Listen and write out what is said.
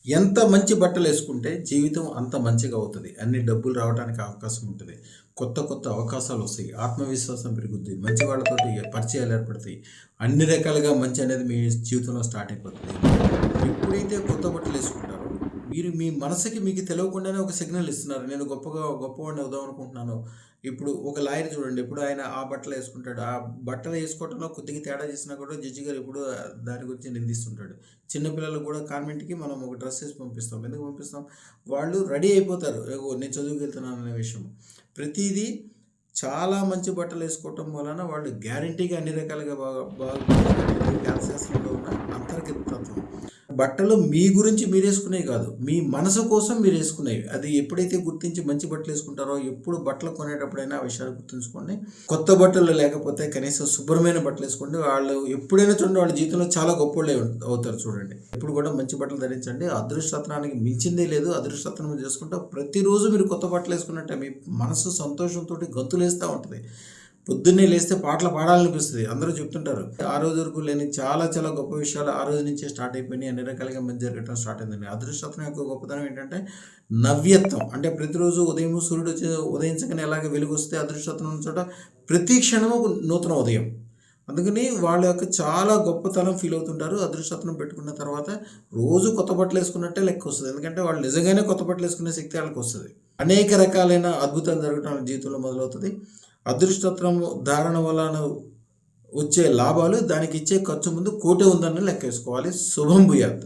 ఎంత మంచి బట్టలేసుకుంటే జీవితం అంత మంచిగా అవుతది. అన్ని డబ్బులు రావడానికి అవకాశం ఉంటది. కొత్త కొత్త అవకాశాలొస్తాయి. ఆత్మవిశ్వాసం పెరుగుద్ది. మంచి వాళ్ళతోటి పరిచయాలు ఏర్పడతాయి. అన్ని రకాలుగా మంచి అనేది మీ జీవితంలో స్టార్ట్ అయిపోతది. ఎప్పుడైతే కొత్త బట్టలేసుకుంటారో మీరు మీ మనసుకి మీకు తెలవకుండానే ఒక సిగ్నల్ ఇస్తున్నారు. నేను గొప్పవాడిని అవుదాం అనుకుంటున్నాను. ఇప్పుడు ఒక లాయర్ చూడండి. ఎప్పుడు ఆయన ఆ బట్టలేసుకుంటాడు. ఆ బట్టలు ఏసుకోవటంలో కొద్దిగా తేడా చేసినా కూడా జడ్జి గారు ఎప్పుడూ దాని గురించి నిందిస్తుంటాడు. చిన్న పిల్లలు కూడా కాన్వెంట్‌కి మనం ఒక డ్రెస్ ఏసి పంపిస్తాం. ఎందుకు పంపిస్తాం? వాళ్ళు రెడీ అయిపోతారు. నేను చదువుకెళ్తున్నాననే విషయం. ప్రతీదీ చాలా మంచి బట్టలేసుకోవటం వలన వాళ్ళు గ్యారంటీగా అన్ని రకాలుగా బాగుపడతారనేది శాస్త్రంలో ఉన్న అంతర్గత తత్వం. బట్టలు మీ గురించి మీరేసుకునేవి కాదు. మీ మనసు కోసం మీరేసుకునేవి. అది ఎప్పుడైతే గుర్తించి మంచి బట్టలేసుకుంటారో, ఎప్పుడు బట్టలు కొనేటప్పుడైనా ఆ విషయాలు గుర్తుంచుకోండి. కొత్త బట్టలు లేకపోతే కనీసం శుభ్రమైన బట్టలేసుకోండి. వాళ్ళు ఎప్పుడైనా చూడండి వాళ్ళ జీవితంలో చాలా గొప్పోళ్ళే అవుతారు చూడండి. ఎప్పుడు కూడా మంచి బట్టలు ధరించండి. అదృష్టరత్నానికి మించిందే లేదు. అదృష్టరత్నం చేసుకుంటా ప్రతిరోజు మీరు కొత్త బట్టలేసుకున్నట్టే మీ మనసు సంతోషంతోటి గంతులేస్తా ఉంటది. పొద్దున్నే లేస్తే పాటలు పాడాలనిపిస్తది. అందరూ చెప్తుంటారు. ఆ రోజు వరకు లేని చాలా చాలా గొప్ప విషయాలు ఆ రోజు నుంచే స్టార్ట్ అయిపోయినాయి. అన్ని రకాలుగా మంచి జరగటం స్టార్ట్ అయిందండి. అదృష్టం యొక్క గొప్పతనం ఏంటంటే నవ్యత్వం. అంటే ప్రతిరోజు ఉదయం సూర్యుడు ఉదయించగానే ఎలాగ వెలుగొస్తే అదృష్టం ఉన్న చోట ప్రతి క్షణము ఒక నూతన ఉదయం. అందుకని వాళ్ళ యొక్క చాలా గొప్పతనం ఫీల్ అవుతుంటారు. అదృష్టరత్నం పెట్టుకున్న తర్వాత రోజు కొత్త బట్టలేసుకున్నట్టే లెక్కొస్తది. ఎందుకంటే వాళ్ళు నిజంగానే కొత్త బట్టలేసుకునే శక్తి వాళ్ళకొస్తది. అనేక రకాలైన అద్భుతాలు జరగటం వాళ్ళ జీవితంలో మొదలవుతది. అదృష్టత్వం ధారణ వలన వచ్చే లాభాలు దానికిచ్చే ఖర్చు ముందు కోటే ఉందని లెక్కేసుకోవాలి. శుభం భూయాత్.